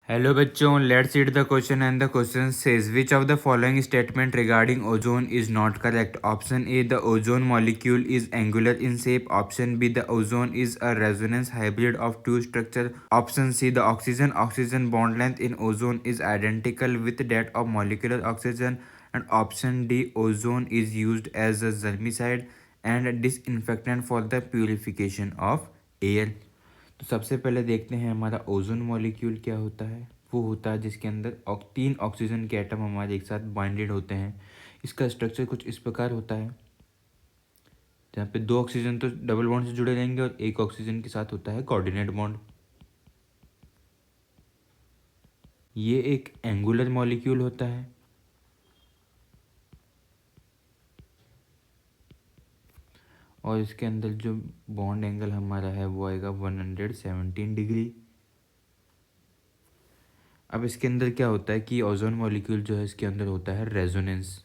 Hello बच्चों, let's read the question and the question says which of the following statement regarding ozone is not correct? Option A, the ozone molecule is angular in shape. Option B, the ozone is a resonance hybrid of two structures. Option C, the oxygen bond length in ozone is identical with that of molecular oxygen. And option D, ozone is used as a germicide and disinfectant for the purification of air. तो सबसे पहले देखते हैं हमारा ozone molecule क्या होता है। वो होता है जिसके अंदर तीन ऑक्सीजन के एटम हमारे एक साथ बाइंडेड होते हैं। इसका स्ट्रक्चर कुछ इस प्रकार होता है, जहाँ पे दो ऑक्सीजन तो डबल बॉन्ड से जुड़े रहेंगे और एक ऑक्सीजन के साथ होता है कोऑर्डिनेट बॉन्ड। ये एक एंगुलर मॉलिक्यूल होता है और इसके अंदर जो बॉन्ड एंगल हमारा है वो आएगा 117 डिग्री। अब इसके अंदर क्या होता है कि ओजोन मॉलिक्यूल जो है इसके अंदर होता है रेजोनेंस।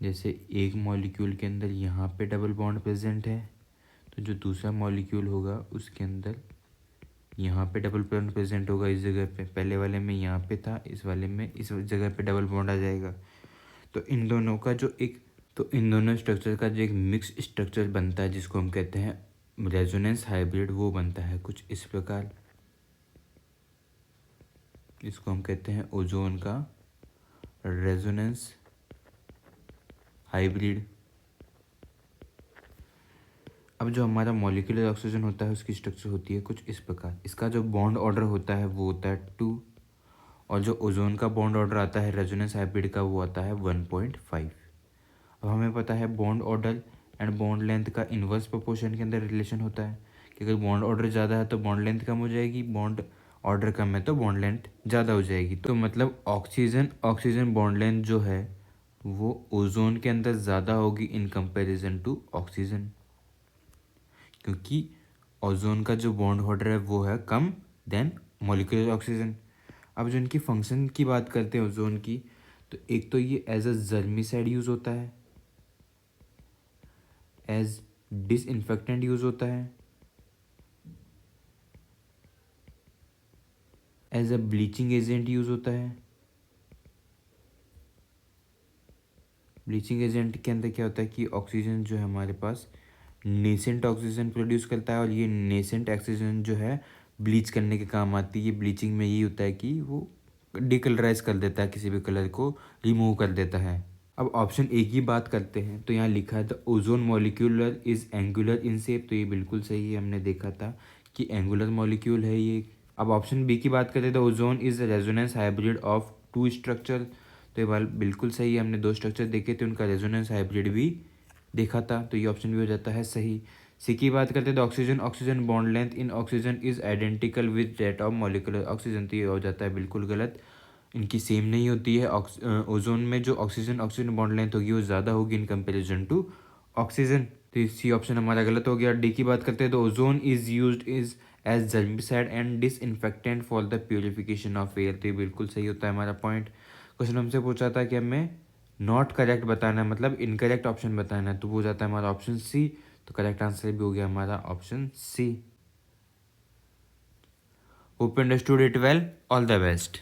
जैसे एक मॉलिक्यूल के अंदर यहाँ पे डबल बॉन्ड प्रेजेंट है, तो जो दूसरा मॉलिक्यूल होगा उसके अंदर यहाँ पे डबल बॉन्ड प्रेजेंट होगा। इस जगह पे पहले वाले में यहाँ पे था, इस वाले में इस जगह पे डबल बॉन्ड आ जाएगा। तो इन दोनों स्ट्रक्चर का जो एक मिक्स स्ट्रक्चर बनता है जिसको हम कहते हैं रेजोनेंस हाइब्रिड, वो बनता है कुछ इस प्रकार। इसको हम कहते हैं ओजोन का रेजोनेंस हाइब्रिड। अब जो हमारा मॉलिक्यूलर ऑक्सीजन होता है उसकी स्ट्रक्चर होती है कुछ इस प्रकार। इसका जो बॉन्ड ऑर्डर होता है वो होता है 2 और जो ओजोन का बॉन्ड ऑर्डर आता है रेजोनेंस हाइब्रिड का वो आता है 1.5। अब हमें पता है bond order and bond length का इन्वर्स प्रोपोर्शन के अंदर रिलेशन होता है कि अगर बॉन्ड ऑर्डर ज़्यादा है तो बॉन्ड लेंथ कम हो जाएगी, बॉन्ड ऑर्डर कम है तो बॉन्ड लेंथ ज़्यादा हो जाएगी। तो मतलब ऑक्सीजन बॉन्ड लेंथ जो है वो ओजोन के अंदर ज़्यादा होगी इन कंपेरिजन टू ऑक्सीजन, क्योंकि ओजोन का जो बॉन्ड ऑर्डर है वो है कम देन मॉलिक्यूलर ऑक्सीजन। अब जो इनकी फंक्शन की बात करते हैं ओजोन की, तो एक तो ये एज अ जर्मिसाइड यूज़ होता है, एज डिसइंफेक्टेंट यूज़ होता है, as a bleaching agent use होता है। ब्लीचिंग एजेंट के अंदर क्या होता है कि ऑक्सीजन जो है हमारे पास नेसेंट ऑक्सीजन प्रोड्यूस करता है और ये नेसेंट ऑक्सीजन जो है ब्लीच करने के काम आती है। ये ब्लीचिंग में यही होता है कि वो डिकलराइज कर देता है, किसी भी कलर को रिमूव कर देता है। अब ऑप्शन ए की बात करते हैं तो यहाँ लिखा है the ozone molecular is angular in shape, तो ये बिल्कुल सही है, हमने देखा था कि एंगुलर मॉलिक्यूल है ये। अब ऑप्शन बी की बात करते हैं the ozone is resonance hybrid of two structure, तो ये बात बिल्कुल सही है, हमने दो स्ट्रक्चर देखे थे उनका रेजोनेंस हाइब्रिड भी देखा था, तो ये ऑप्शन भी हो जाता है सही। सी की बात करते हैं the oxygen bond length in oxygen is identical with that of molecular oxygen, तो ये हो जाता है बिल्कुल गलत, इनकी सेम नहीं होती है। ओजोन में जो ऑक्सीजन बॉन्ड लेंथ होगी वो ज़्यादा होगी इन कंपेरिजन टू ऑक्सीजन, तो सी ऑप्शन हमारा गलत हो गया। डी की बात करते हैं तो ozone is used is as germicide and disinfectant for the purification of air, तो ये बिल्कुल सही होता है हमारा पॉइंट। क्वेश्चन हमसे पूछा था कि हमें नॉट करेक्ट बताना है, मतलब इनकरेक्ट ऑप्शन बताना है, तो वो हो जाता है हमारा ऑप्शन सी, तो करेक्ट आंसर भी हो गया हमारा option C. Hope understood it well, all the best.